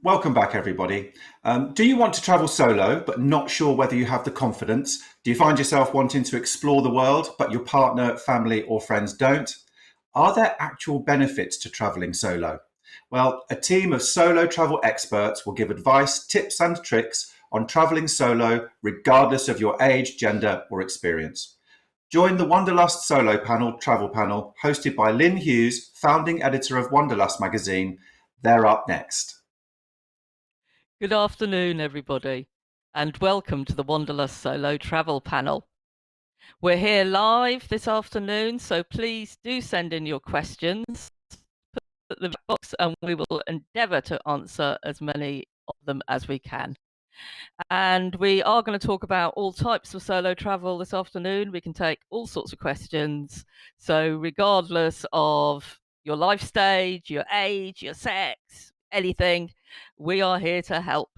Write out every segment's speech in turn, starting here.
Welcome back, everybody. Do you want to travel solo, but not sure whether you have the confidence? Do you find yourself wanting to explore the world, but your partner, family, or friends don't? Are there actual benefits to traveling solo? Well, a team of solo travel experts will give advice, tips, and tricks on traveling solo, regardless of your age, gender, or experience. Join the Wanderlust Solo Travel Panel, hosted by Lynn Hughes, founding editor of Wanderlust magazine. They're up next. Good afternoon, everybody, and welcome to the Wanderlust Solo Travel Panel. We're here live this afternoon, so please do send in your questions, put them in the box, and we will endeavour to answer as many of them as we can. And we are going to talk about all types of solo travel this afternoon. We can take all sorts of questions. So regardless of your life stage, your age, your sex, anything, we are here to help.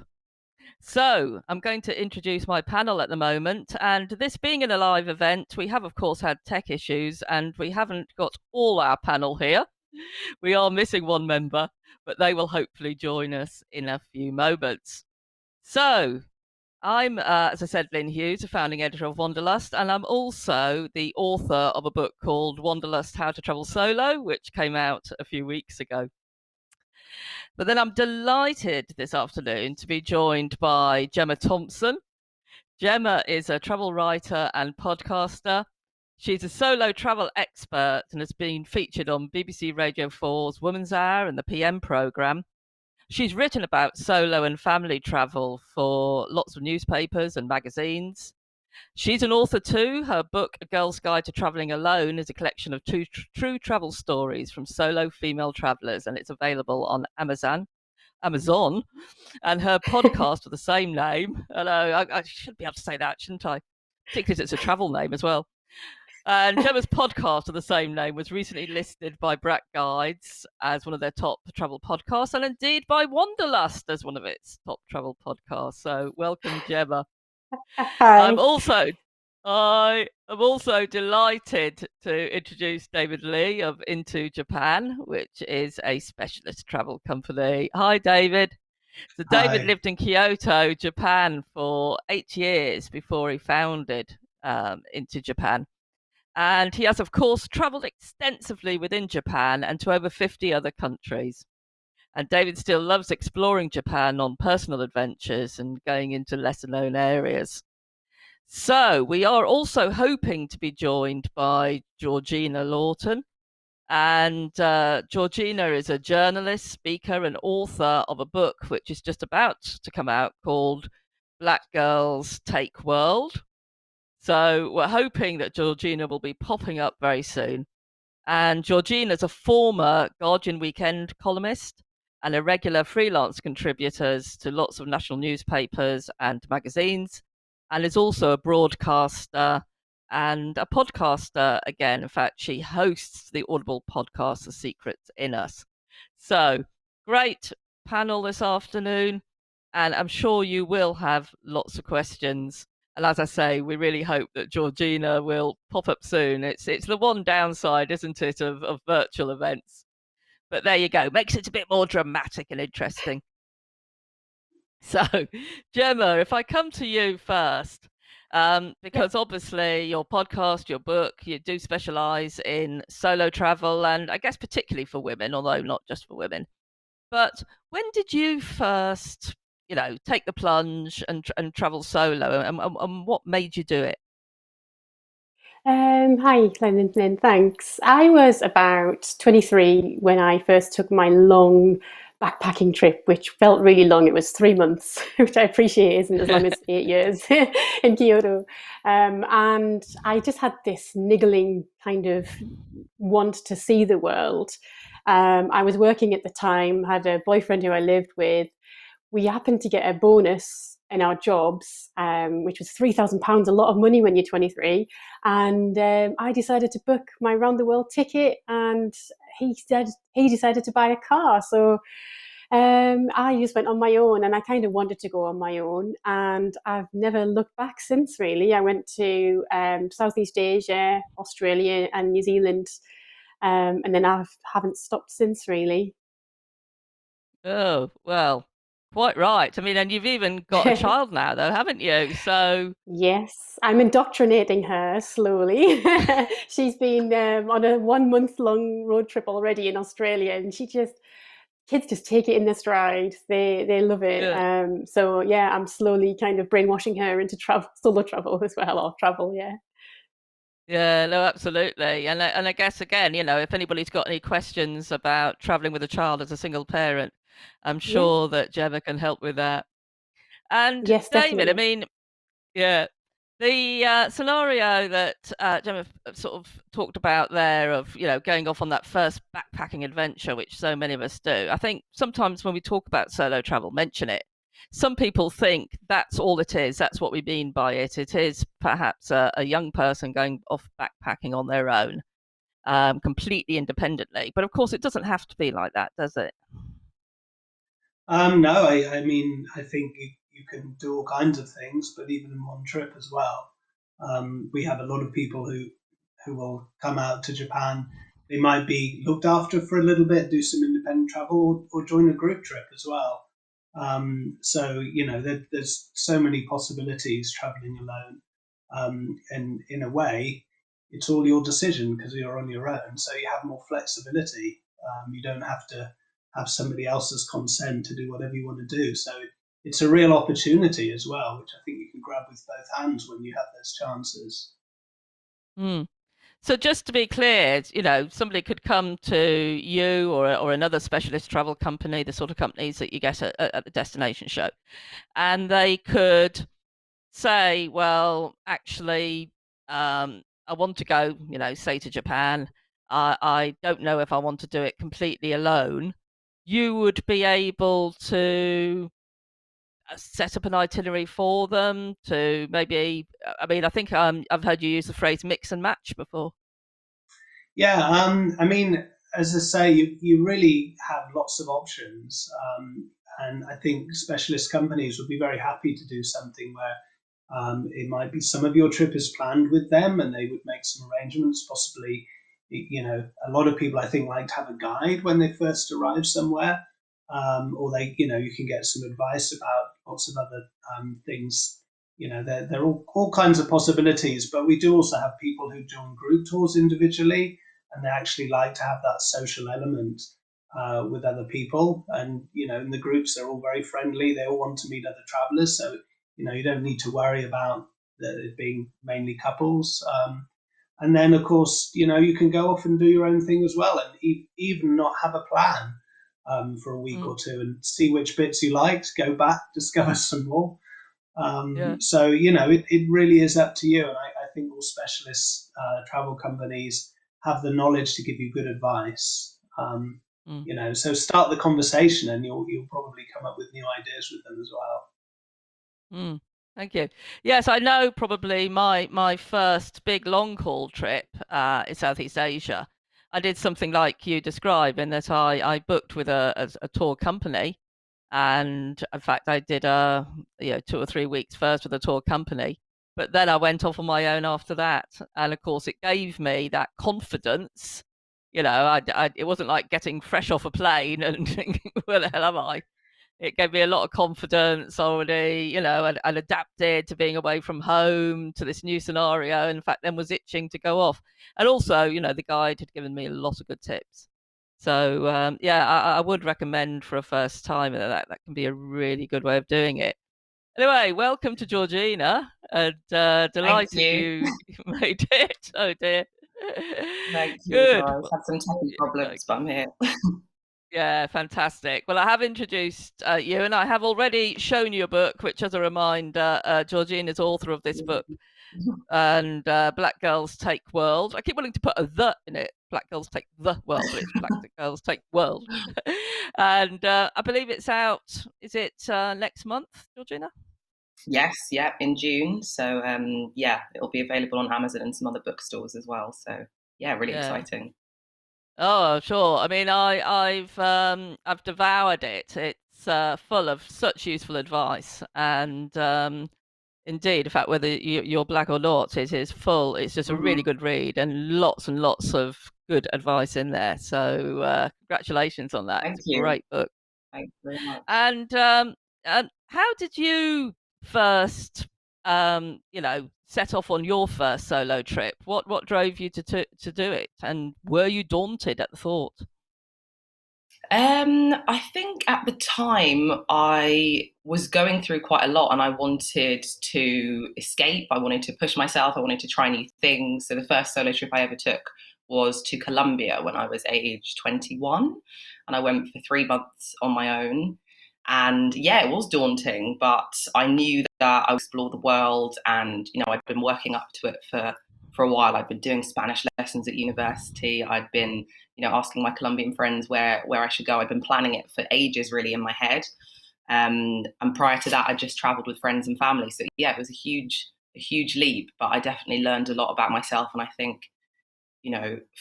So I'm going to introduce my panel at the moment, and this being in a live event, we have of course had tech issues and we haven't got all our panel here. We are missing one member, but they will hopefully join us in a few moments. So I'm, as I said, Lynn Hughes, a founding editor of Wanderlust, and I'm also the author of a book called Wanderlust: How to Travel Solo, which came out a few weeks ago. But then I'm delighted this afternoon to be joined by Gemma Thompson. Gemma is a travel writer and podcaster. She's a solo travel expert and has been featured on BBC Radio 4's Woman's Hour and the PM programme. She's written about solo and family travel for lots of newspapers and magazines. She's an author too. Her book, A Girl's Guide to Travelling Alone, is a collection of true travel stories from solo female travellers, and it's available on Amazon. And her podcast with the same name. Hello, I should be able to say that, shouldn't I? Particularly as it's a travel name as well. And Gemma's podcast of the same name was recently listed by Brack Guides as one of their top travel podcasts, and indeed by Wanderlust as one of its top travel podcasts. So welcome, Gemma. Hi. I am also delighted to introduce David Lee of Into Japan, which is a specialist travel company. Hi, David. So David lived in Kyoto, Japan for 8 years before he founded Into Japan. And he has, of course, traveled extensively within Japan and to over 50 other countries. And David still loves exploring Japan on personal adventures and going into lesser known areas. So we are also hoping to be joined by Georgina Lorton. And Georgina is a journalist, speaker, and author of a book which is just about to come out called Black Girls Take World. So we're hoping that Georgina will be popping up very soon. And Georgina is a former Guardian Weekend columnist and a regular freelance contributor to lots of national newspapers and magazines, and is also a broadcaster and a podcaster again. In fact, she hosts the Audible podcast, The Secret in Us. So great panel this afternoon, and I'm sure you will have lots of questions. And as I say, we really hope that Georgina will pop up soon. It's the one downside, isn't it, of virtual events? But there you go, makes it a bit more dramatic and interesting. So, Gemma, if I come to you first, because obviously your podcast, your book, you do specialise in solo travel, and I guess particularly for women, although not just for women. But when did you first, take the plunge and travel solo, and what made you do it? Hi, Lynn. Thanks. I was about 23 when I first took my long backpacking trip, which felt really long. It was 3 months, which I appreciate isn't as long as 8 years in Kyoto. And I just had this niggling kind of want to see the world. I was working at the time, had a boyfriend who I lived with. We happened to get a bonus in our jobs, which was £3,000, a lot of money when you're 23. And I decided to book my round the world ticket, and he decided to buy a car. So I just went on my own, and I kind of wanted to go on my own, and I've never looked back since, really. I went to Southeast Asia, Australia and New Zealand, and then I haven't stopped since, really. Oh, well, Quite right. I mean, and you've even got a child now, though, haven't you? So Yes, I'm indoctrinating her slowly. She's been on a 1 month long road trip already in Australia, and kids just take it in their stride. They love it. good. So yeah, I'm slowly kind of brainwashing her into solo travel as well, or travel. Yeah. Yeah, no, absolutely. And I guess again, if anybody's got any questions about traveling with a child as a single parent, I'm Yeah. sure that Gemma can help with that. And Yes, David, I definitely. mean, yeah, the scenario that Gemma sort of talked about there of, going off on that first backpacking adventure, which so many of us do. I think sometimes when we talk about solo travel, mention it. Some people think that's all it is. That's what we mean by it. It is perhaps a young person going off backpacking on their own, completely independently. But of course, it doesn't have to be like that, does it? No, I mean, I think you can do all kinds of things, but even in one trip as well. We have a lot of people who will come out to Japan. They might be looked after for a little bit, do some independent travel, or join a group trip as well. So there's so many possibilities traveling alone, and in a way, it's all your decision because you're on your own. So you have more flexibility. You don't have to have somebody else's consent to do whatever you want to do. So it's a real opportunity as well, which I think you can grab with both hands when you have those chances. Mm. So just to be clear, somebody could come to you or another specialist travel company, the sort of companies that you get at the destination show, and they could say, well, actually, I want to go, say to Japan. I don't know if I want to do it completely alone. You would be able to set up an itinerary for them to maybe, I mean, I think I've heard you use the phrase mix and match before. Yeah, I mean, as I say, you really have lots of options, and I think specialist companies would be very happy to do something where it might be some of your trip is planned with them, and they would make some arrangements. Possibly, a lot of people I think like to have a guide when they first arrive somewhere, or you can get some advice about lots of other things. There are all kinds of possibilities, but we do also have people who join group tours individually, and they actually like to have that social element with other people. And in the groups, they're all very friendly. They all want to meet other travelers, so you don't need to worry about it being mainly couples. And then, of course, you can go off and do your own thing as well, and even not have a plan for a week Mm, or two, and see which bits you liked, go back, discover some more. yeah. So it really is up to you, and I think all specialist travel companies have the knowledge to give you good advice. Mm. So start the conversation, and you'll probably come up with new ideas with them as well. Mm, thank you. Yes, I know probably my first big long haul trip in Southeast Asia. I did something like you describe in that I booked with a tour company, and in fact I did 2 or 3 weeks first with a tour company, but then I went off on my own after that, and of course it gave me that confidence. It wasn't like getting fresh off a plane and thinking, where the hell am I? It gave me a lot of confidence already, and adapted to being away from home to this new scenario. In fact, then was itching to go off. And also, the guide had given me a lot of good tips. So, yeah, I would recommend for a first time that can be a really good way of doing it. Anyway, welcome to Georgina, and Thank delighted you. you made it. Oh dear. Thank you, Good. guys. Had some technical problems, but I'm here. Yeah, fantastic. Well, I have introduced you, and I have already shown you a book, which, as a reminder, Georgine is author of this book, and Black Girls Take World. I keep wanting to put a "the" in it. Black Girls Take the World, but it's Black Girls Take World. And I believe it's out. Is it next month, Georgina? Yes, yeah, in June. So yeah, it'll be available on Amazon and some other bookstores as well. So yeah, really Yeah. exciting. Oh, sure. I mean, I've devoured it. It's full of such useful advice, and indeed, in fact, whether you're black or not, it is full. It's just a really Mhm. good read and lots of good advice in there. So, congratulations on that. Thank It's a you. great book. Thanks very much. And how did you first, set off on your first solo trip? What drove you to do it, and were you daunted at the thought? I think at the time I was going through quite a lot and I wanted to escape. I wanted to push myself. I wanted to try new things. So the first solo trip I ever took was to Colombia when I was age 21. And I went for 3 months on my own. And yeah, it was daunting, but I knew that I would explore the world. And, I'd been working up to it for a while. I'd been doing Spanish lessons at university. I'd been asking my Colombian friends where I should go. I'd been planning it for ages, really, in my head. And prior to that, I just travelled with friends and family. So yeah, it was a huge leap. But I definitely learned a lot about myself, and I think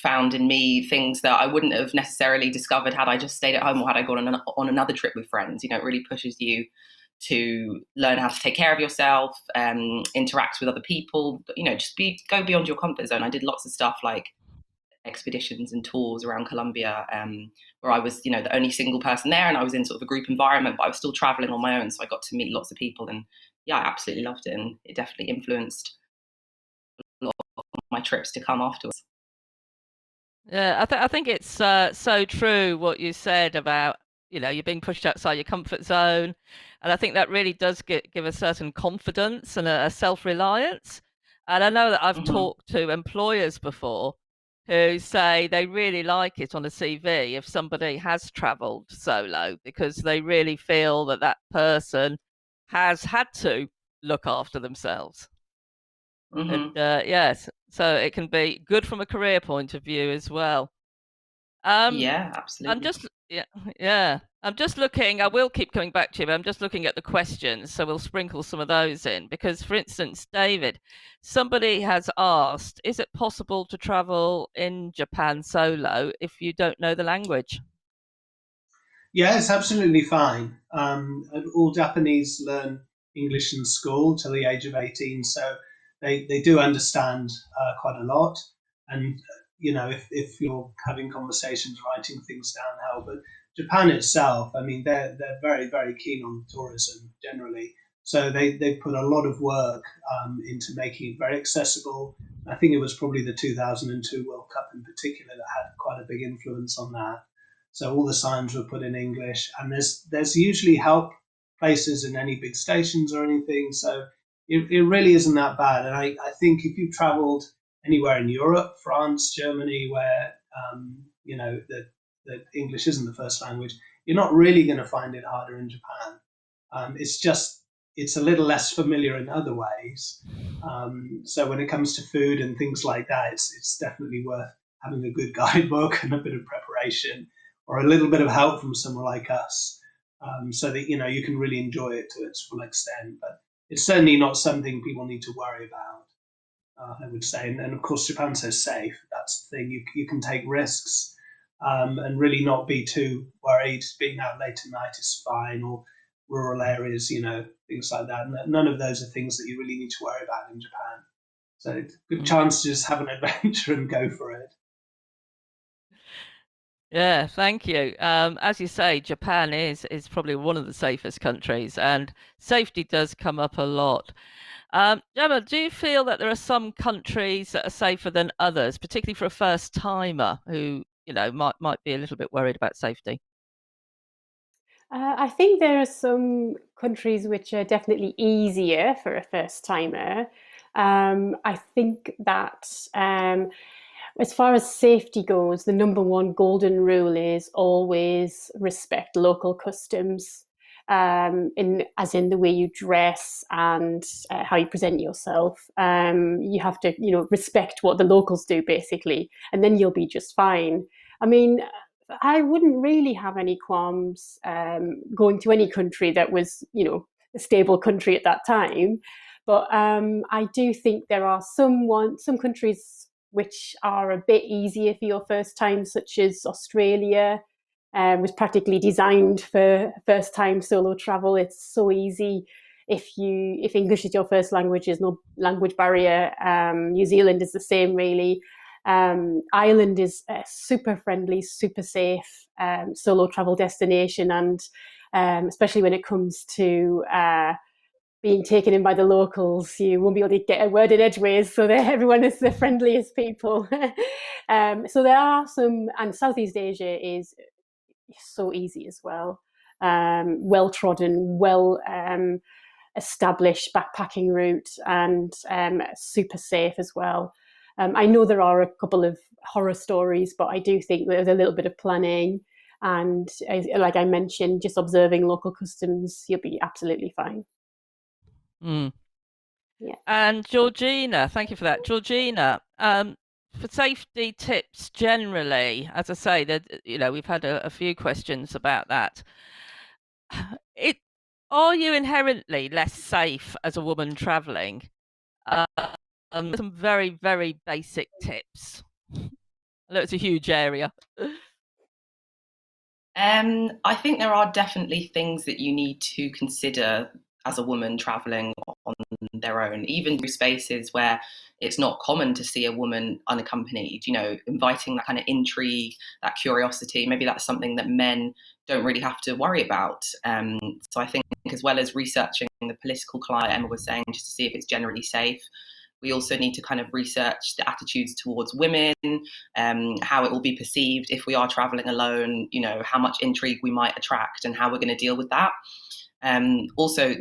found in me things that I wouldn't have necessarily discovered had I just stayed at home or had I gone on another trip with friends. It really pushes you to learn how to take care of yourself, interact with other people. Just go beyond your comfort zone. I did lots of stuff like expeditions and tours around Colombia, where I was, the only single person there, and I was in sort of a group environment, but I was still traveling on my own. So I got to meet lots of people, and yeah, I absolutely loved it, and it definitely influenced a lot of my trips to come afterwards. Yeah, I think it's so true what you said about you're being pushed outside your comfort zone, and I think that really does give a certain confidence and a self-reliance. And I know that I've Mm-hmm. talked to employers before who say they really like it on a CV if somebody has travelled solo, because they really feel that that person has had to look after themselves. And Mm-hmm. yes, so it can be good from a career point of view as well. Um, Yeah, I'm absolutely. just yeah, yeah. I'm just looking. I will keep coming back to you, but I'm just looking at the questions, so we'll sprinkle some of those in. Because, for instance, David, somebody has asked, "Is it possible to travel in Japan solo if you don't know the language?" Yeah, it's absolutely fine. All Japanese learn English in school till the age of 18, so they do understand quite a lot. And if you're having conversations, writing things down, how. But Japan itself, I mean, they're very very keen on tourism generally, so they put a lot of work into making it very accessible. I think it was probably the 2002 World Cup in particular that had quite a big influence on that. So all the signs were put in English, and there's usually help places in any big stations or anything. So it really isn't that bad. And I think if you've travelled anywhere in Europe, France, Germany, where that English isn't the first language, you're not really going to find it harder in Japan. It's a little less familiar in other ways. So when it comes to food and things like that, it's definitely worth having a good guidebook and a bit of preparation, or a little bit of help from someone like us, so that you can really enjoy it to its full extent. But it's certainly not something people need to worry about. I would say, and of course, Japan's so safe. That's the thing. You can take risks, and really not be too worried. Being out late at night is fine, or rural areas, things like that. And none of those are things that you really need to worry about in Japan. So it's a good Mm. chance to just have an adventure and go for it. Yeah, thank you. As you say, Japan is probably one of the safest countries, and safety does come up a lot. Gemma, do you feel that there are some countries that are safer than others, particularly for a first timer who, might be a little bit worried about safety? I think there are some countries which are definitely easier for a first timer. I think that as far as safety goes, the number one golden rule is always respect local customs, as in the way you dress and how you present yourself. You have to, respect what the locals do, basically, and then you'll be just fine. I mean, I wouldn't really have any qualms going to any country that was, a stable country at that time. But I do think there are some countries which are a bit easier for your first time, such as Australia. Was practically designed for first time solo travel. It's so easy. If English is your first language, there's no language barrier. New Zealand is the same, really. Ireland is a super friendly, super safe solo travel destination, and especially when it comes to being taken in by the locals. You won't be able to get a word in edgeways, so everyone is the friendliest people. So there are some, and Southeast Asia is so easy as well. Well trodden, well established backpacking route, and super safe as well. I know there are a couple of horror stories, but I do think there's a little bit of planning, and like I mentioned, just observing local customs, you'll be absolutely fine. Mm. Yeah. And Georgina, thank you for that. Georgina, for safety tips generally, as I say, that we've had a few questions about that. Are you inherently less safe as a woman traveling? Some very, very basic tips. I know it's a huge area. I think there are definitely things that you need to consider as a woman traveling on their own, even through spaces where it's not common to see a woman unaccompanied, inviting that kind of intrigue, that curiosity. Maybe that's something that men don't really have to worry about. So I think, as well as researching the political climate, Emma was saying, just to see if it's generally safe, we also need to kind of research the attitudes towards women, how it will be perceived if we are traveling alone, how much intrigue we might attract and how we're going to deal with that. Also,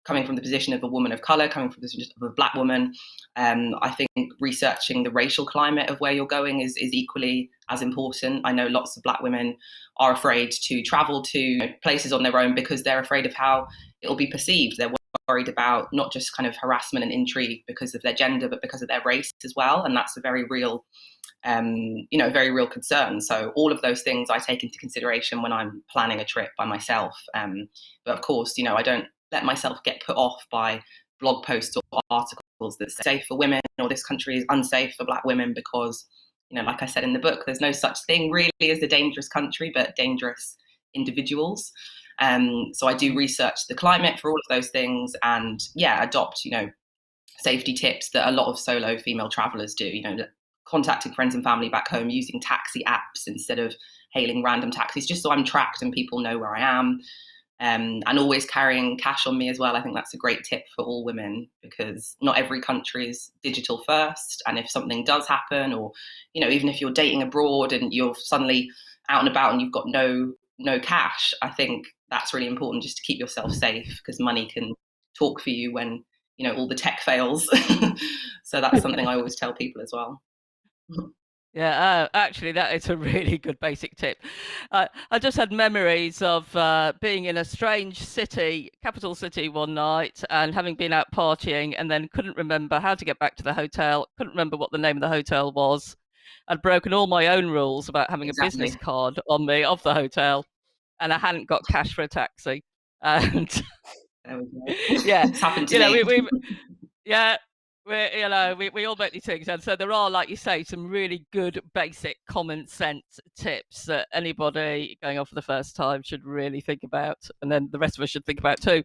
coming from the position of a woman of color, coming from the position of a Black woman, I think researching the racial climate of where you're going is equally as important. I know lots of Black women are afraid to travel to places on their own because they're afraid of how it will be perceived. They're worried about not just kind of harassment and intrigue because of their gender, but because of their race as well. And that's a very real very real concern. So all of those things I take into consideration when I'm planning a trip by myself. But of course, I don't let myself get put off by blog posts or articles that say safe for women or this country is unsafe for Black women because, like I said in the book, there's no such thing really as a dangerous country, but dangerous individuals. So I do research the climate for all of those things and adopt, safety tips that a lot of solo female travelers do, contacting friends and family back home, using taxi apps instead of hailing random taxis, just so I'm tracked and people know where I am. And always carrying cash on me as well. I think that's a great tip for all women because not every country is digital first. And if something does happen, or, even if you're dating abroad and you're suddenly out and about and you've got no cash, I think that's really important just to keep yourself safe because money can talk for you when, all the tech fails. So that's something I always tell people as well. Yeah, actually, that is a really good basic tip. I just had memories of being in a strange city, capital city one night and having been out partying and then couldn't remember how to get back to the hotel, couldn't remember what the name of the hotel was. I'd broken all my own rules about having a business card on me of the hotel and I hadn't got cash for a taxi. And yeah, it's happened to me. We all make these things, and so there are, like you say, some really good basic common sense tips that anybody going off for the first time should really think about, and then the rest of us should think about too.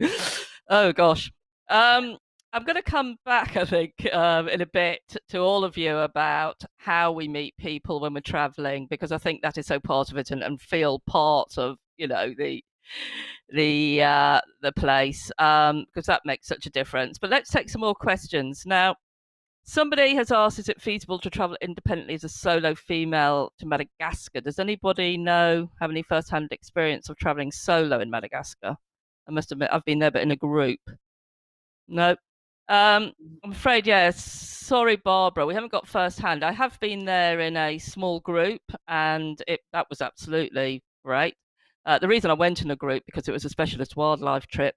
Oh gosh, I'm going to come back, I think, in a bit to all of you about how we meet people when we're traveling, because I think that is so part of it, and feel part of the place, because that makes such a difference. But let's take some more questions now. Somebody has asked, is it feasible to travel independently as a solo female to Madagascar? Does anybody have any first-hand experience of traveling solo in Madagascar? I must admit I've been there, but in a group. No. I'm afraid, yes. Sorry, Barbara, we haven't got first-hand. I have been there in a small group, and that was absolutely great. The reason I went in a group because it was a specialist wildlife trip.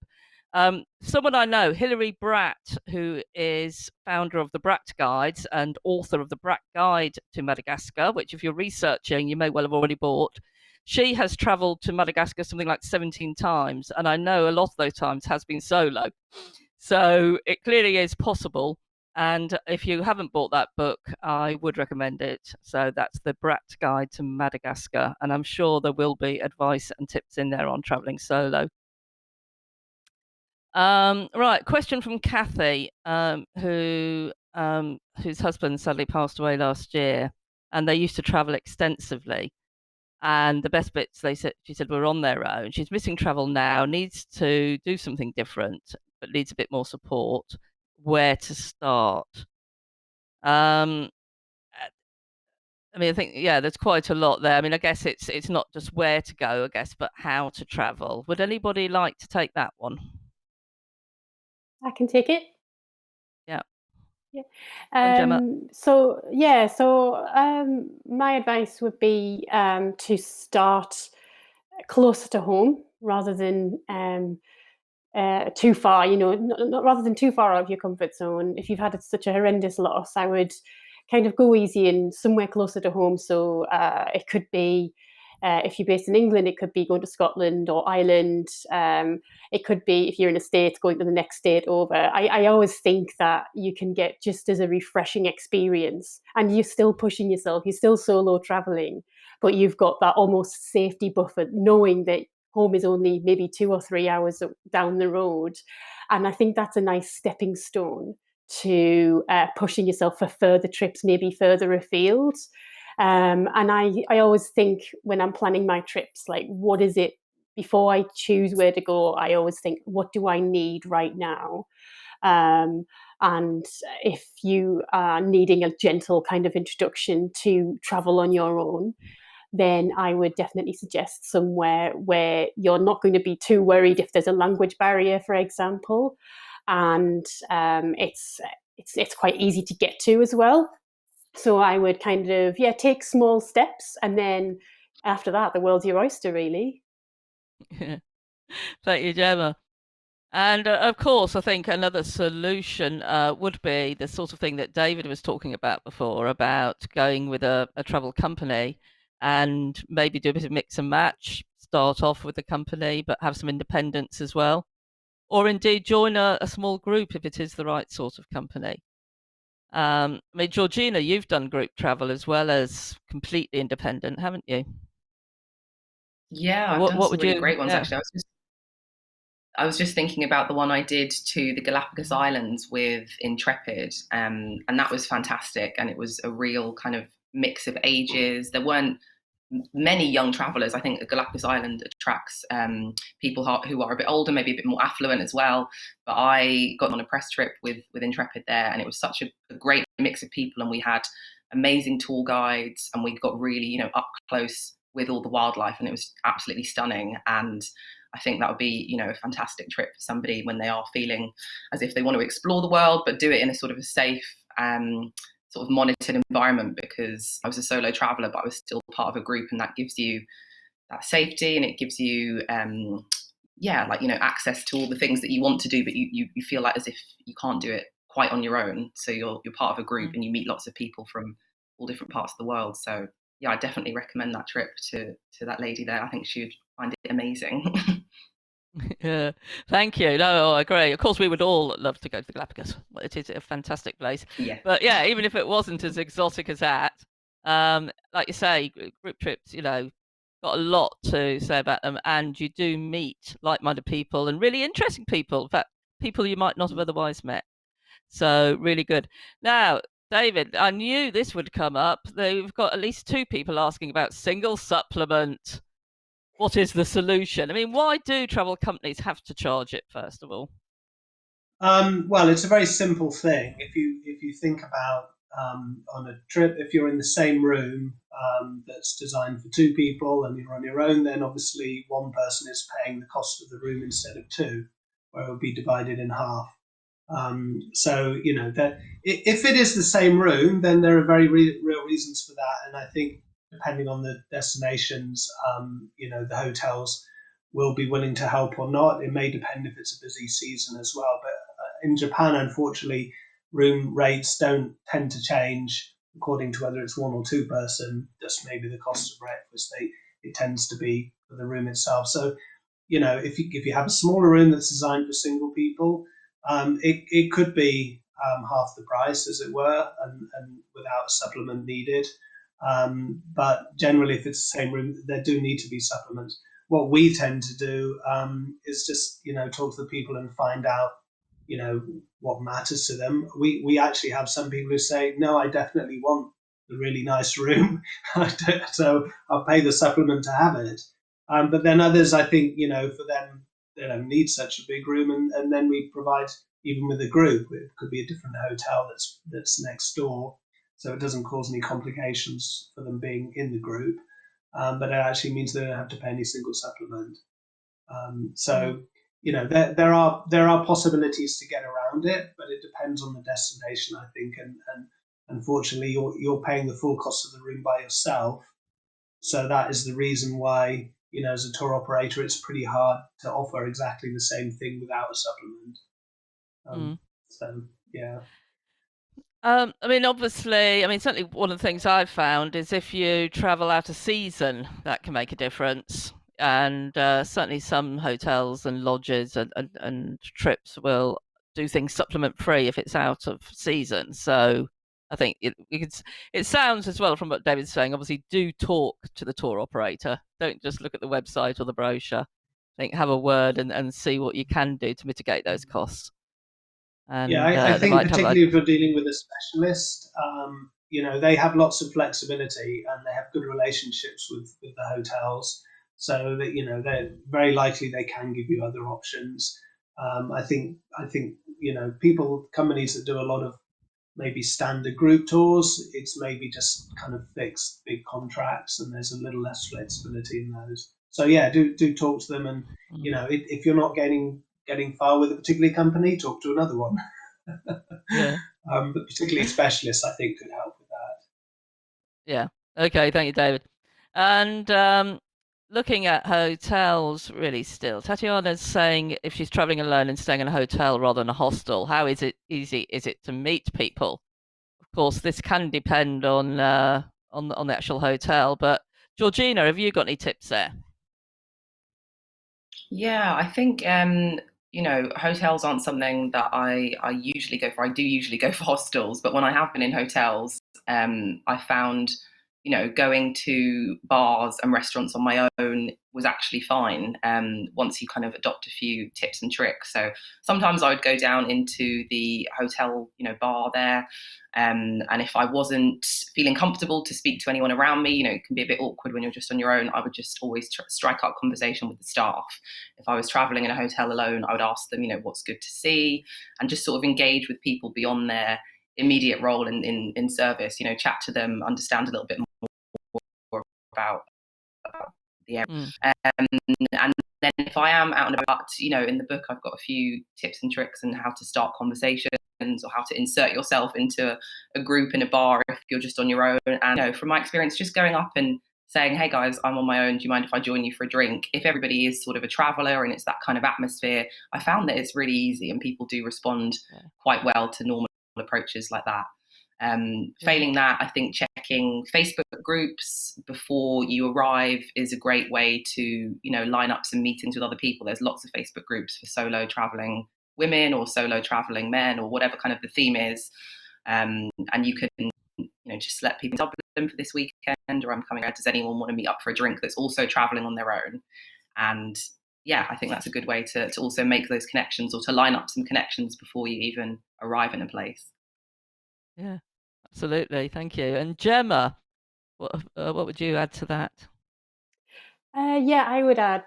Someone I know, Hilary Bratt, who is founder of the Bratt Guides and author of the Bratt Guide to Madagascar, which if you're researching, you may well have already bought. She has traveled to Madagascar something like 17 times, and I know a lot of those times has been solo. So it clearly is possible. And if you haven't bought that book, I would recommend it. So that's the Bratt Guide to Madagascar. And I'm sure there will be advice and tips in there on traveling solo. Right, question from Kathy, whose husband sadly passed away last year, and they used to travel extensively. And the best bits, she said, were on their own. She's missing travel now, needs to do something different, but needs a bit more support. Where to start? I mean, I think, yeah, there's quite a lot there. I mean, I guess it's not just where to go, I guess, but how to travel. Would anybody like to take that one? I can take it. Yeah. Yeah. So my advice would be to start closer to home rather than too far. Rather than too far out of your comfort zone. If you've had such a horrendous loss, I would kind of go easy and somewhere closer to home. So it could be. If you're based in England, it could be going to Scotland or Ireland. It could be, if you're in a state, going to the next state over. I always think that you can get just as a refreshing experience, and you're still pushing yourself. You're still solo traveling, but you've got that almost safety buffer, knowing that home is only maybe 2 or 3 hours down the road. And I think that's a nice stepping stone to pushing yourself for further trips, maybe further afield. And I always think when I'm planning my trips, like, what is it, before I choose where to go, I always think, what do I need right now? And if you are needing a gentle kind of introduction to travel on your own, then I would definitely suggest somewhere where you're not going to be too worried if there's a language barrier, for example, and it's quite easy to get to as well. So I would kind of, take small steps, and then after that, the world's your oyster, really. Thank you, Gemma. And of course, I think another solution would be the sort of thing that David was talking about before, about going with a travel company and maybe do a bit of mix and match, start off with the company, but have some independence as well. Or indeed join a small group if it is the right sort of company. I mean, Georgina, you've done group travel as well as completely independent, haven't you? Yeah, I've What done what some would really you? great ones Yeah. actually. I was just thinking about the one I did to the Galapagos Islands with Intrepid, and that was fantastic. And it was a real kind of mix of ages. There weren't many young travelers. I think the Galapagos Island attracts people who are a bit older, maybe a bit more affluent as well. But I got on a press trip with Intrepid there, and it was such a great mix of people. And we had amazing tour guides, and we got really, up close with all the wildlife, and it was absolutely stunning. And I think that would be, a fantastic trip for somebody when they are feeling as if they want to explore the world, but do it in a sort of a safe, sort of monitored environment, because I was a solo traveler, but I was still part of a group, and that gives you that safety, and it gives you, access to all the things that you want to do, but you feel like as if you can't do it quite on your own. So you're part of a group, and you meet lots of people from all different parts of the world. So yeah, I definitely recommend that trip to that lady there. I think she would find it amazing. Yeah, thank you. No, I agree. Of course, we would all love to go to the Galapagos. It is a fantastic place. Yeah. But yeah, even if it wasn't as exotic as that, like you say, group trips, got a lot to say about them, and you do meet like-minded people and really interesting people. In fact, people you might not have otherwise met. So really good. Now, David, I knew this would come up. They've got at least 2 people asking about single supplement. What is the solution? I mean, why do travel companies have to charge it, first of all? Well, it's a very simple thing. If you think about on a trip, if you're in the same room that's designed for 2 people and you're on your own, then obviously one person is paying the cost of the room instead of 2, where it would be divided in half. So that if it is the same room, then there are very real reasons for that, and I think depending on the destinations, the hotels will be willing to help or not. It may depend if it's a busy season as well. But in Japan, unfortunately, room rates don't tend to change according to whether it's 1 or 2 person. Just maybe the cost of breakfast. It tends to be for the room itself. So if you have a smaller room that's designed for single people, it could be half the price, as it were, and without a supplement needed. But generally, if it's the same room, there do need to be supplements. What we tend to do is just talk to the people and find out what matters to them. We actually have some people who say, no, I definitely want the really nice room, so I'll pay the supplement to have it. But then others, I think, for them, they don't need such a big room, and then we provide, even with a group, it could be a different hotel that's next door, so it doesn't cause any complications for them being in the group. But it actually means they don't have to pay any single supplement. So there are possibilities to get around it, but it depends on the destination, I think, and unfortunately you're paying the full cost of the room by yourself. So that is the reason why, as a tour operator, it's pretty hard to offer exactly the same thing without a supplement. So yeah. Obviously, certainly one of the things I've found is if you travel out of season, that can make a difference. And certainly some hotels and lodges and trips will do things supplement free if it's out of season. So I think it sounds as well from what David's saying, obviously do talk to the tour operator. Don't just look at the website or the brochure. I think have a word and see what you can do to mitigate those costs. And I think particularly if you're dealing with a specialist, they have lots of flexibility and they have good relationships with the hotels, so that they're very likely they can give you other options. I think companies that do a lot of maybe standard group tours, it's maybe just kind of fixed big contracts, and there's a little less flexibility in those. So yeah, do talk to them, and if you're not getting far with a particular company, talk to another one. Yeah. But particularly specialists, I think, could help with that. Yeah. Okay. Thank you, David. And looking at hotels, really, still, Tatiana's saying if she's traveling alone and staying in a hotel rather than a hostel, how easy is it to meet people? Of course, this can depend on the actual hotel. But Georgina, have you got any tips there? Yeah, I think hotels aren't something that I usually go for. I do usually go for hostels, but when I have been in hotels, I found going to bars and restaurants on my own was actually fine. Once you kind of adopt a few tips and tricks. So sometimes I would go down into the hotel, bar there. And if I wasn't feeling comfortable to speak to anyone around me, it can be a bit awkward when you're just on your own. I would just always strike up conversation with the staff. If I was traveling in a hotel alone, I would ask them, what's good to see, and just sort of engage with people beyond their immediate role in service. Chat to them, understand a little bit more about the area. And then if I am out and about, in the book I've got a few tips and tricks on how to start conversations or how to insert yourself into a group in a bar if you're just on your own. And from my experience, just going up and saying, hey guys, I'm on my own, do you mind if I join you for a drink? If everybody is sort of a traveler and it's that kind of atmosphere, I found that it's really easy and people do respond quite well to normal approaches like that. Failing that, I think checking Facebook groups before you arrive is a great way to, line up some meetings with other people. There's lots of Facebook groups for solo traveling women or solo traveling men or whatever kind of the theme is. And you can, just let people know them for this weekend, or I'm coming out. Does anyone want to meet up for a drink that's also traveling on their own? And yeah, I think that's a good way to also make those connections or to line up some connections before you even arrive in a place. Yeah, absolutely. Thank you. And Gemma, what would you add to that? I would add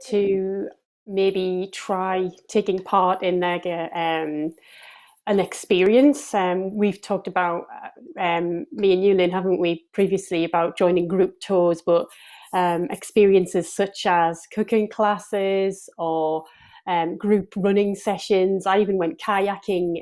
to maybe try taking part in like an experience. We've talked about, me and you, Lynn, haven't we, previously, about joining group tours, but experiences such as cooking classes or group running sessions. I even went kayaking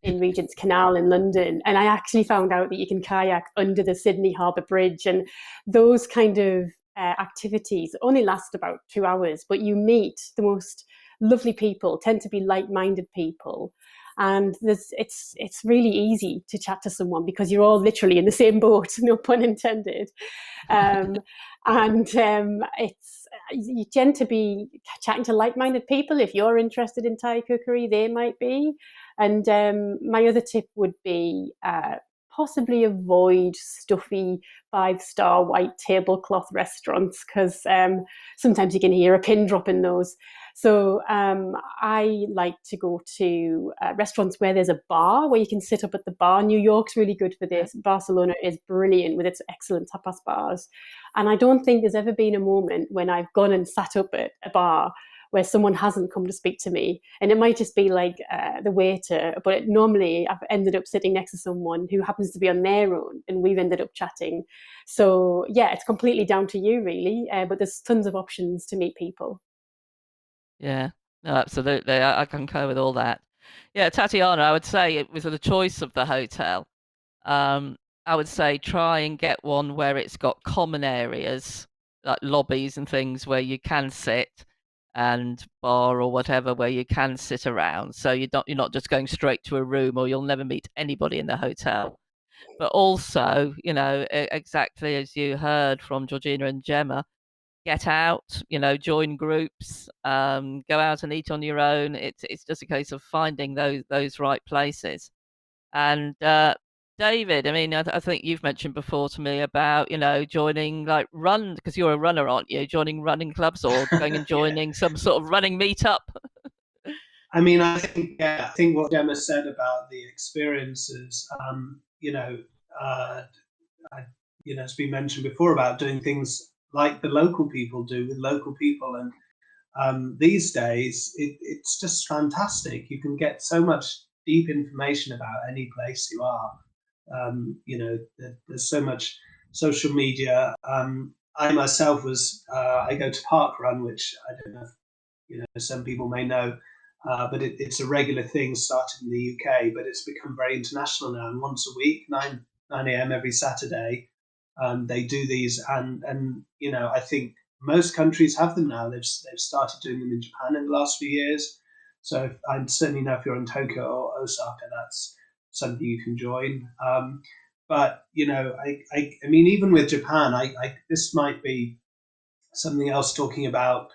in Regent's Canal in London, and I actually found out that you can kayak under the Sydney Harbour Bridge, and those kind of activities only last about 2 hours, but you meet the most lovely people, tend to be like-minded people, and it's really easy to chat to someone because you're all literally in the same boat, no pun intended. It's you tend to be chatting to like-minded people. If you're interested in Thai cookery, they might be. And my other tip would be possibly avoid stuffy 5-star white tablecloth restaurants, because sometimes you can hear a pin drop in those. So I like to go to restaurants where there's a bar where you can sit up at the bar. New York's really good for this. Barcelona is brilliant with its excellent tapas bars. And I don't think there's ever been a moment when I've gone and sat up at a bar where someone hasn't come to speak to me. And it might just be like the waiter, but normally I've ended up sitting next to someone who happens to be on their own and we've ended up chatting. So yeah, it's completely down to you really, but there's tons of options to meet people. Yeah, no, absolutely. I concur with all that. Yeah, Tatiana, I would say it was the choice of the hotel. I would say try and get one where it's got common areas like lobbies and things where you can sit, and bar or whatever where you can sit around. So you're not just going straight to a room, or you'll never meet anybody in the hotel. But also, exactly as you heard from Georgina and Gemma, get out, join groups, go out and eat on your own. It's just a case of finding those right places. And David, I mean, I think you've mentioned before to me about, joining like run, because you're a runner, aren't you? Joining running clubs or going and Yeah. joining some sort of running meetup. I mean, I think what Gemma said about the experiences, I, it's been mentioned before about doing things like the local people do with local people, and these days it's just fantastic. You can get so much deep information about any place you are. There's so much social media. I myself I go to Park Run, which I don't know if some people may know, but it's a regular thing started in the UK, but it's become very international now. And once a week, 9 a.m. every Saturday, they do these, and I think most countries have them now. They've started doing them in Japan in the last few years. So I certainly know if you're in Tokyo or Osaka, that's something you can join. But I mean, even with Japan, this might be something else talking about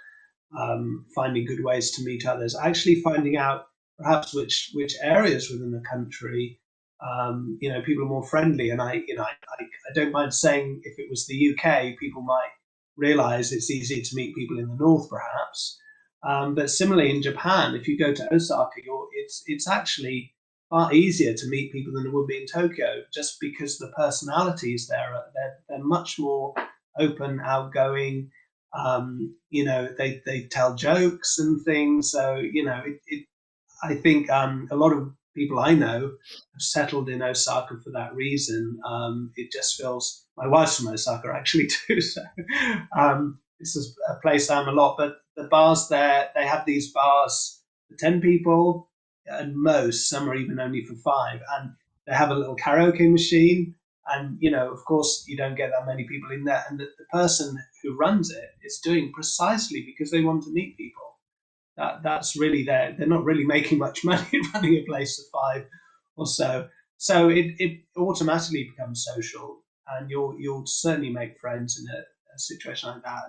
finding good ways to meet others, actually finding out perhaps which areas within the country people are more friendly. And I don't mind saying, if it was the UK, people might realize it's easier to meet people in the north perhaps, but similarly in Japan, if you go to Osaka, it's actually far easier to meet people than it would be in Tokyo, just because the personalities there they're much more open, outgoing. They tell jokes and things. So I think a lot of people I know have settled in Osaka for that reason. It just feels, my wife's from Osaka actually too, so this is a place I'm a lot. But the bars there, they have these bars for 10 people, and some are even only for 5, and they have a little karaoke machine. And of course, you don't get that many people in there, and the person who runs it is doing precisely because they want to meet people. That's really they're not really making much money running a place of 5 or so. So it automatically becomes social, and you'll certainly make friends in a situation like that.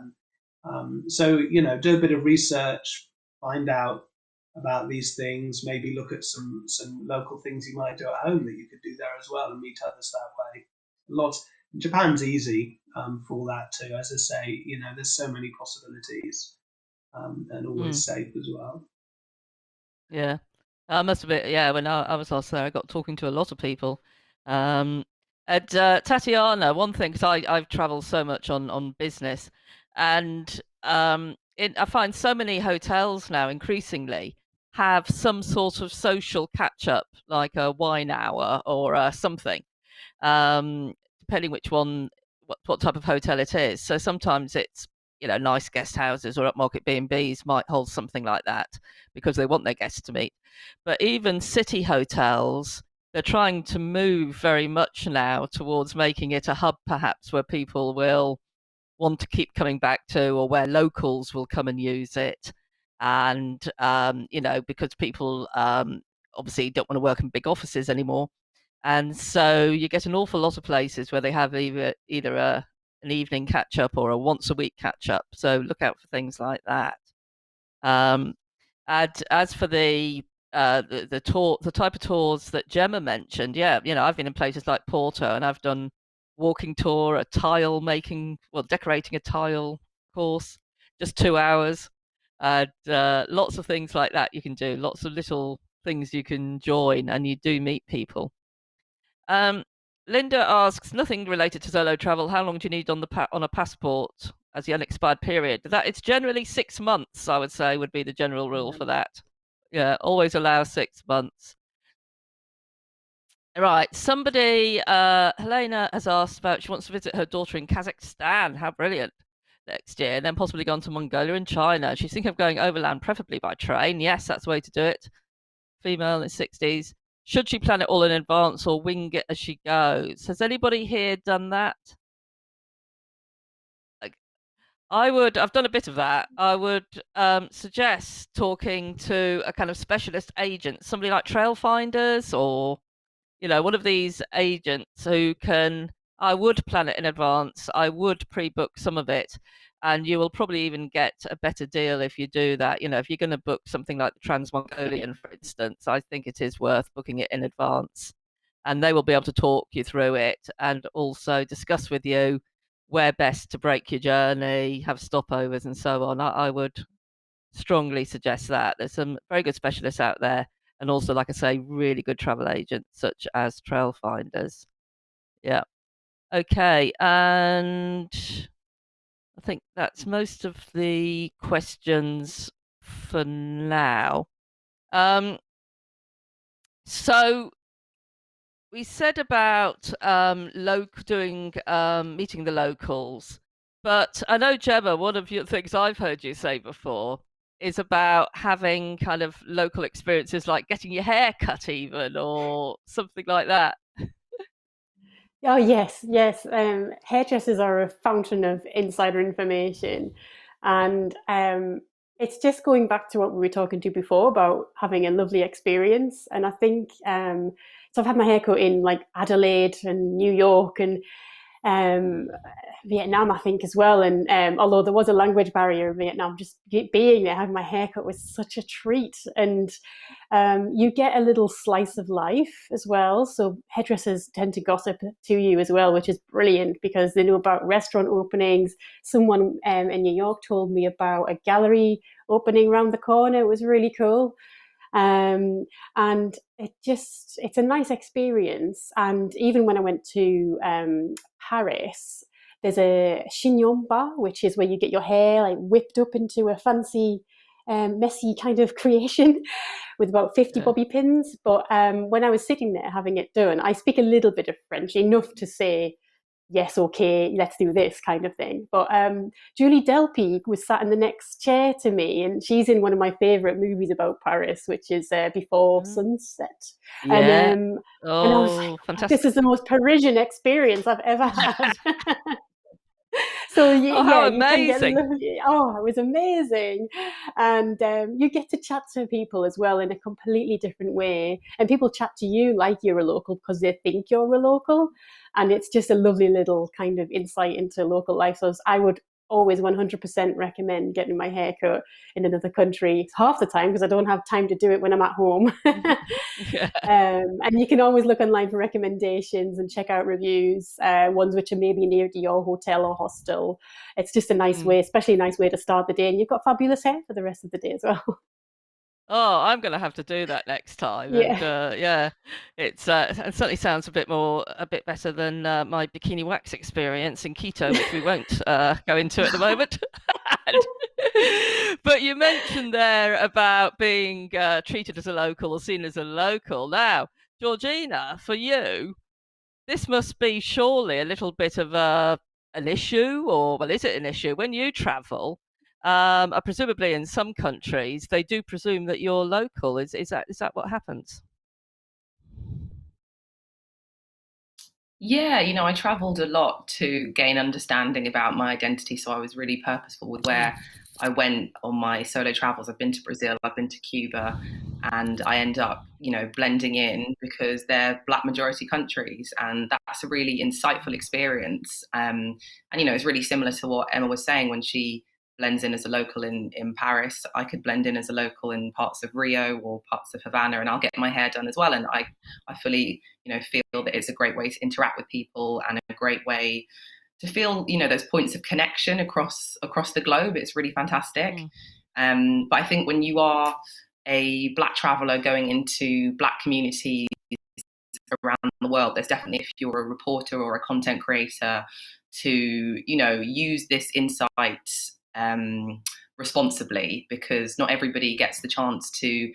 And so do a bit of research, find out about these things, maybe look at some local things you might do at home that you could do there as well, and meet others that way. Lots. Japan's easy for that too. As I say, there's so many possibilities, and always safe as well. Yeah, I must admit, yeah, when I was last there, I got talking to a lot of people. Um, and Tatiana, one thing, because I've traveled so much on business, and I find so many hotels now increasingly have some sort of social catch up, like a wine hour or something, depending which one, what type of hotel it is. So sometimes it's nice guest houses or upmarket B&Bs might hold something like that because they want their guests to meet. But even city hotels, they're trying to move very much now towards making it a hub, perhaps, where people will want to keep coming back to, or where locals will come and use it. And because people obviously don't want to work in big offices anymore, and so you get an awful lot of places where they have either an evening catch up or a once a week catch up. So look out for things like that. Um, and as for the tour, the type of tours that Gemma mentioned, yeah, I've been in places like Porto, and I've done walking tour, a tile making, well, decorating a tile course, just 2 hours. And lots of things like that you can do, lots of little things you can join, and you do meet people. Linda asks, nothing related to solo travel. How long do you need on a passport as the unexpired period? That it's generally 6 months, I would say, would be the general rule for that. Yeah, always allow 6 months. Right, somebody, Helena has asked about, she wants to visit her daughter in Kazakhstan. How brilliant. Next year, and then possibly gone to Mongolia and China. She's thinking of going overland, preferably by train. Yes, that's the way to do it. Female in the 60s. Should she plan it all in advance or wing it as she goes? Has anybody here done that? I've done a bit of that. I would suggest talking to a kind of specialist agent, somebody like Trail Finders, or one of these agents who can. I would plan it in advance. I would pre-book some of it, and you will probably even get a better deal if you do that. If you're going to book something like the Trans-Mongolian, for instance, I think it is worth booking it in advance, and they will be able to talk you through it and also discuss with you where best to break your journey, have stopovers, and so on. I would strongly suggest that. There's some very good specialists out there, and also, like I say, really good travel agents such as Trail Finders. Yeah. Okay, and I think that's most of the questions for now. So we said about meeting the locals, but I know, Gemma, one of your things I've heard you say before is about having kind of local experiences, like getting your hair cut even, or something like that. Oh, yes. Hairdressers are a fountain of insider information. And it's just going back to what we were talking to before about having a lovely experience. And I think, so I've had my haircut in like Adelaide and New York and Vietnam, I think, as well. And although there was a language barrier in Vietnam, just being there, having my haircut was such a treat. And you get a little slice of life as well. So hairdressers tend to gossip to you as well, which is brilliant because they know about restaurant openings. Someone in New York told me about a gallery opening around the corner. It was really cool. And it's a nice experience. And even when I went to Paris, there's a chignon bar, which is where you get your hair like whipped up into a fancy, messy kind of creation with about 50 bobby pins. But when I was sitting there having it done, I speak a little bit of French, enough to say, yes, okay, let's do this kind of thing. But Julie Delpy was sat in the next chair to me, and she's in one of my favourite movies about Paris, which is Before Sunset. Yeah. And I was like, fantastic. this is the most Parisian experience I've ever had. So how amazing. it was amazing. And you get to chat to people as well in a completely different way. And people chat to you like you're a local because they think you're a local. And it's just a lovely little kind of insight into local life. So I would always 100% recommend getting my hair cut in another country half the time because I don't have time to do it when I'm at home. And you can always look online for recommendations and check out reviews, ones which are maybe near to your hotel or hostel. It's just a nice way, especially a nice way to start the day, and you've got fabulous hair for the rest of the day as well. Oh, I'm going to have to do that next time. And it certainly sounds a bit better than my bikini wax experience in Quito, which we won't go into at the moment. But you mentioned there about being treated as a local or seen as a local. Now, Georgina, for you, this must be surely a little bit of an issue, or well, is it an issue when you travel? Presumably in some countries they do presume that you're local. Is that what happens? Yeah, I traveled a lot to gain understanding about my identity. So I was really purposeful with where I went on my solo travels. I've been to Brazil, I've been to Cuba, and I end up, blending in because they're Black majority countries. And that's a really insightful experience. And, it's really similar to what Emma was saying when she blends in as a local in Paris. I could blend in as a local in parts of Rio or parts of Havana, and I'll get my hair done as well. And I fully, feel that it's a great way to interact with people and a great way to feel, those points of connection across the globe. It's really fantastic. But I think when you are a Black traveller going into Black communities around the world, there's definitely, if you're a reporter or a content creator, to use this insight responsibly, because not everybody gets the chance to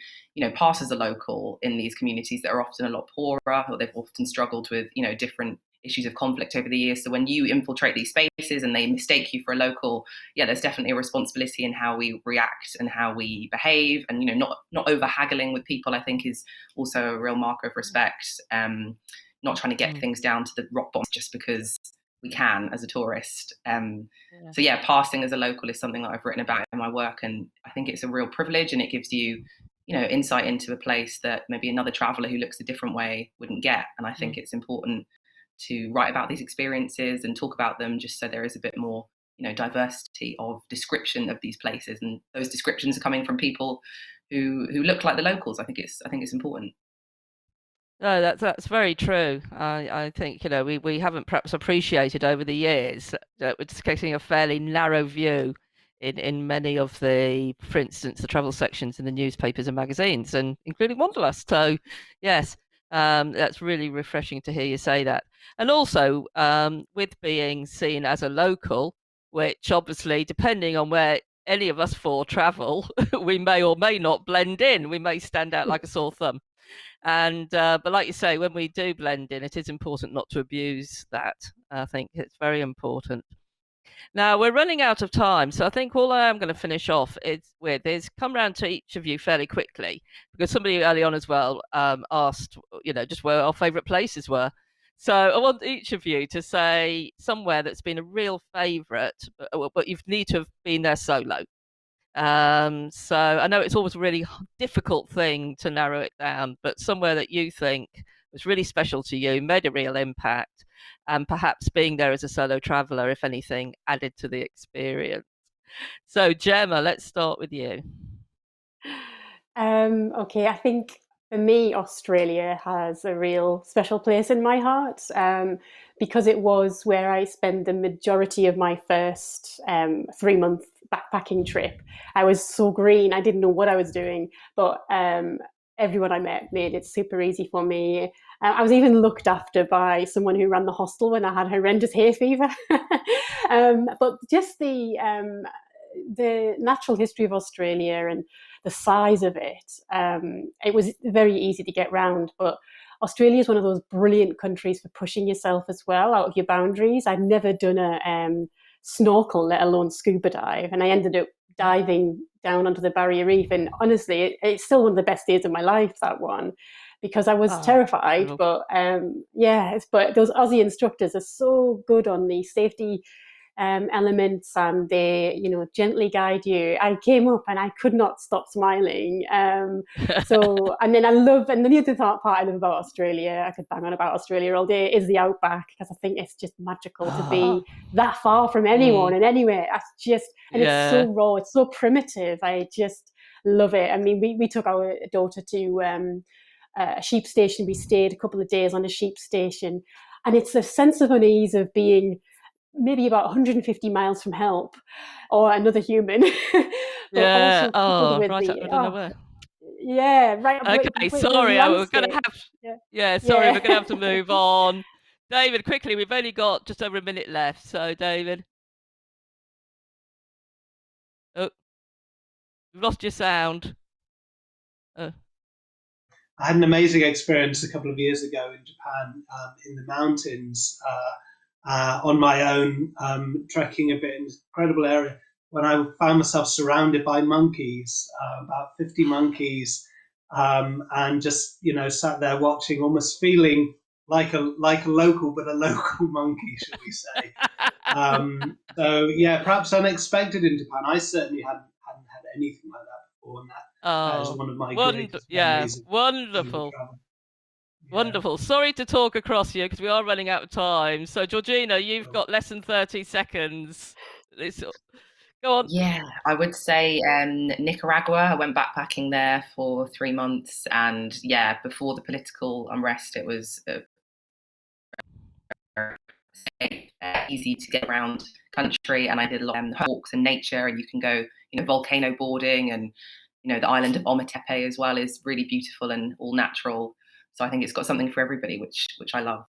pass as a local in these communities that are often a lot poorer, or they've often struggled with different issues of conflict over the years. So when you infiltrate these spaces and they mistake you for a local, there's definitely a responsibility in how we react and how we behave, and not over haggling with people, I think, is also a real marker of respect. Not trying to get things down to the rock bottom just because we can as a tourist. So passing as a local is something that I've written about in my work, and I think it's a real privilege, and it gives you insight into a place that maybe another traveller who looks a different way wouldn't get. And I think it's important to write about these experiences and talk about them, just so there is a bit more diversity of description of these places, and those descriptions are coming from people who look like the locals. I think it's important. No, that's very true. I think we haven't perhaps appreciated over the years that we're just getting a fairly narrow view in many of the, for instance, the travel sections in the newspapers and magazines, and including Wanderlust. So yes, that's really refreshing to hear you say that. And also with being seen as a local, which obviously, depending on where any of us four travel, we may or may not blend in. We may stand out like a sore thumb. And but like you say, when we do blend in, it is important not to abuse that. I think it's very important. Now we're running out of time, so I think all I am going to finish off is come round to each of you fairly quickly, because somebody early on as well asked, just where our favourite places were. So I want each of you to say somewhere that's been a real favourite, but you need to have been there solo. So I know it's always a really difficult thing to narrow it down, but somewhere that you think was really special to you, made a real impact, and perhaps being there as a solo traveller, if anything, added to the experience. So Gemma, let's start with you. Okay, I think for me, Australia has a real special place in my heart, because it was where I spent the majority of my first 3-month backpacking trip. I was so green, I didn't know what I was doing, but everyone I met made it super easy for me. I was even looked after by someone who ran the hostel when I had horrendous hay fever. But just the natural history of Australia and the size of it was very easy to get round. But Australia is one of those brilliant countries for pushing yourself as well out of your boundaries. I'd never done a snorkel, let alone scuba dive, and I ended up diving down onto the Barrier Reef. And honestly, it's still one of the best days of my life, that one, because I was terrified. Cool. But but those Aussie instructors are so good on the safety elements, and they gently guide you. I came up and I could not stop smiling. So and then the other part I love about Australia, I could bang on about Australia all day, is the outback, because I think it's just magical to be that far from anyone and anywhere. It's so raw, it's so primitive. I just love it. I mean, we took our daughter to a sheep station. We stayed a couple of days on a sheep station, and it's a sense of unease of being maybe about 150 miles from help or another human. Right. Yeah, right. Okay, sorry, we're going to have. Sorry, we're going to have to move on. David, quickly, we've only got just over a minute left. So, David, we've lost your sound. I had an amazing experience a couple of years ago in Japan, in the mountains. On my own, trekking a bit in this incredible area, when I found myself surrounded by monkeys, about 50 monkeys, and just sat there watching, almost feeling like a local, but a local monkey, shall we say? So perhaps unexpected in Japan. I certainly hadn't had anything like that before, and that is one of my greatest memories. Wonderful. Wonderful. Sorry to talk across you because we are running out of time. So, Georgina, you've got less than 30 seconds. Go on. Yeah, I would say Nicaragua. I went backpacking there for 3 months. And before the political unrest, it was easy to get around country, and I did a lot of walks in nature, and you can go, volcano boarding, and the island of Ometepe as well is really beautiful and all natural. So I think it's got something for everybody, which I love.